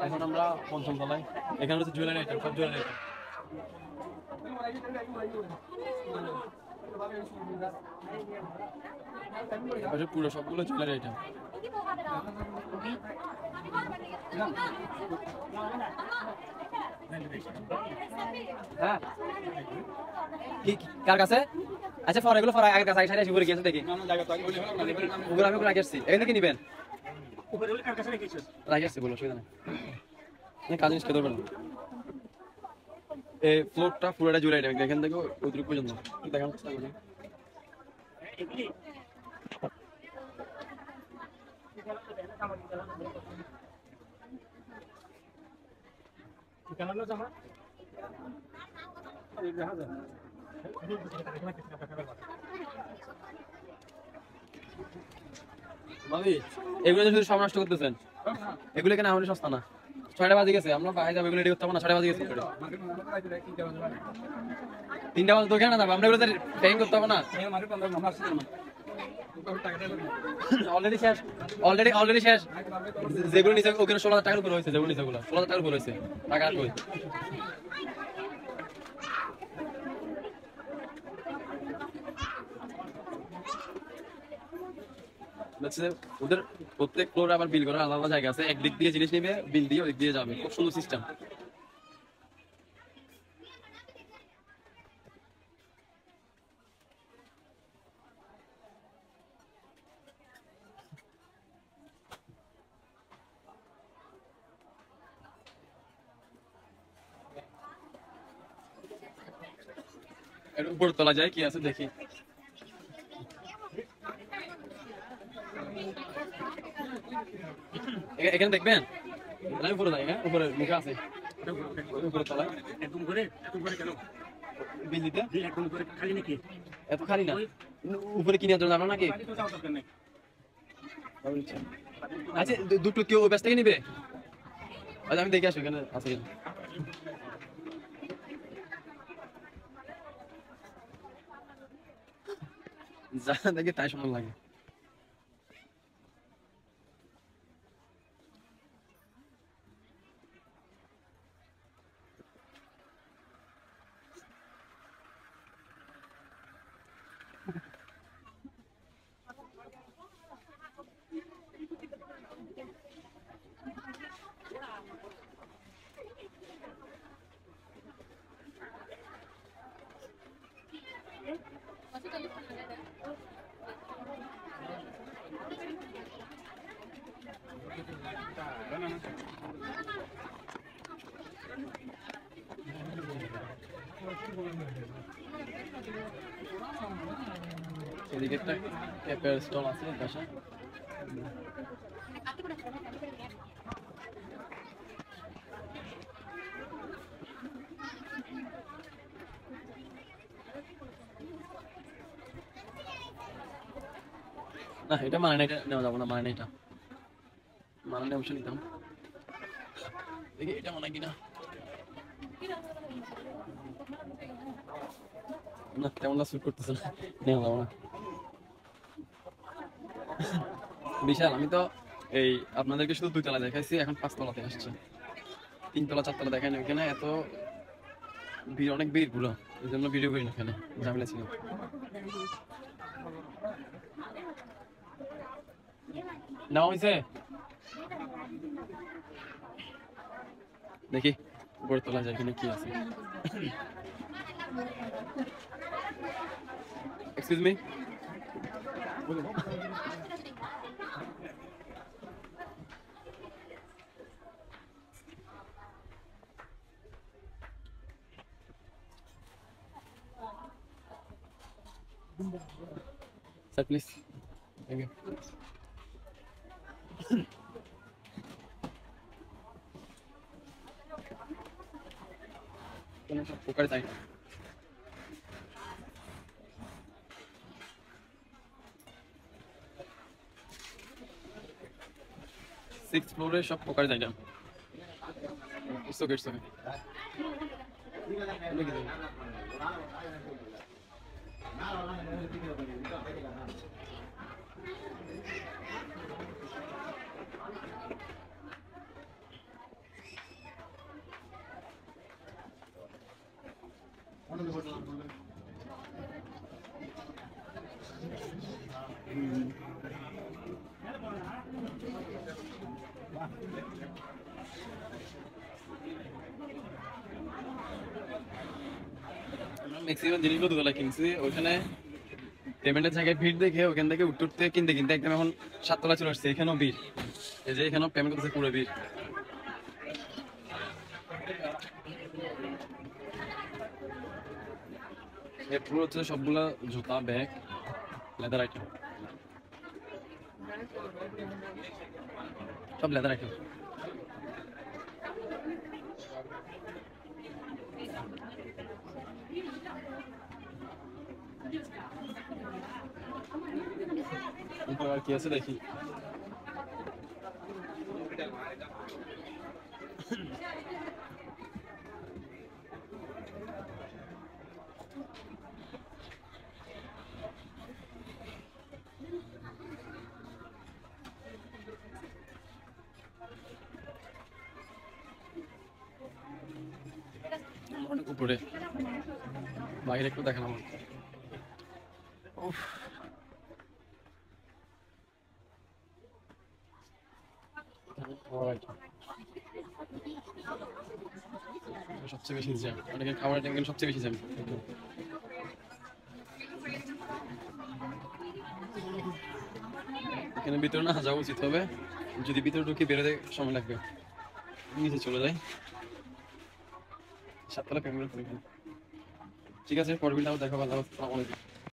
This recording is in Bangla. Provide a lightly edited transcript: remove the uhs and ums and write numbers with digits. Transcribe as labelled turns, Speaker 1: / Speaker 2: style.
Speaker 1: এখন আমরা পঞ্চম তলায়, এখানে হচ্ছে জুয়েলারি আইটেম, সব জুয়েলারি আইটেম। পুরো সবগুলো জুয়েলারি আইটেম। হ্যাঁ কার কাছে? আচ্ছা ফর এগুলো ফর আগের কাছে আগে সাইড উপরে গিয়েছে দেখি ওগুলো আমি ওগুলো আগে আসছি, এখান থেকে নিবেন আগে আসছি বলো অসুবিধা নেই, কাজ জিনিস খেতে পারবেন। এই ফ্লোরটা পুরোটা জুড়ে এটা এখান থেকে ওইদিক পর্যন্ত দেখানো চেষ্টা করি। ভাবি এগুলো শুধু সব নষ্ট করতেছেন, এগুলো কেন আমাদের সস্তা না? 6টা বাজে গেছে, আমরা বাইরে যাবো, এগুলো রেডি করতে পারবো না, 6টা বাজে গেছে। 3টা বাজে তো কেন যাবো আমরা, এগুলো টাইম করতে হবে না? অলরেডি শেষ, অলরেডি শেষ। যেগুলো নিচে ওখানে 16,000 টাকার উপর হয়েছে, যেগুলো নিচে ওগুলো 16,000 টাকার উপর হয়েছে, টাকা আর কই? ওদের প্রত্যেক ফ্লোরে আবার বিল করার আলাদা জায়গা আছে, একদিক দিয়ে জিনিস নিবে, বিল দিয়ে ওদিক দিয়ে যাবে, খুব সুন্দর সিস্টেম। উপর তোলা যায় কি আছে দেখি। এখানে দেখবেন উপরে যাই, হ্যাঁ উপরে মুখে আছে উপরে তলায় একদম করে কেন বিল দিতে একদম করে খালি নাকি? এত খালি না, উপরে কিনে জানো নাকি? আচ্ছা দুটো কেউ ওই পাশ থেকে নিবে? আচ্ছা আমি দেখে আসি এখানে আছে কিনা। যা দেখি তাই সময় লাগে। এদিকে একটা ক্যাপের স্টল আছে পাশে। না এটা মানে না, এটা নেওয়া যাবো না, মানে না, এটা মানে অবশ্য নিতাম, দেখি এটা মানে কিনা। না তেমন স্যুট করতেছে না, নেওয়া যাবো না। বিশাল, আমি তো এই আপনাদেরকে শুধু 2 তলা দেখাইছি, এখন 5 তলাতে আসছে, 3 তলা 4 তলা দেখাই না। ওখানে এত ভিড়, অনেক ভিড় পুরো, এই জন্য ভিডিও করি না, এখানে ঝামেলা ছিল। নেওয়া হয়েছে দেখি উপরে তোলা যায় কিনা, কি আছে। Excuse me, sir please, thank you. পোকার তাই 6th ফ্লোরে সব পোকার জায়গা। It's okay, it's okay. Maximum জিনিসগুলো দোতলা কিনছি, ওইখানে পেমেন্টের জায়গায় ভিড় দেখে ওখান থেকে উঠতে উঠতে কিনতে কিনতে একদম এখন 7 তলা চলে আসছে, এখানেও ভিড়। এই যে এখানেও পেমেন্ট করতেছে পুরো ভিড়। পুরো হচ্ছে সবগুলা জুতা, ব্যাগ, লেদার আইটেম, সব লেদার আইটেম। আর কি আছে দেখি। অনেক উপরে, বাইরে একটু দেখালাম। উফ, সবচেয়ে বেশি জ্যাম, অনেকের খাবারের টাইম সবচেয়ে বেশি জ্যাম। এখানে ভিতরে না যাওয়া উচিত হবে, যদি ভিতরে ঢুকে বেরোতে সময় লাগবে, নিচে চলে যাই। 7 তলা পেমেন্ট করে। ঠিক আছে, পরের ভিডিও দেখো, ভালো। আসসালামু আলাইকুম।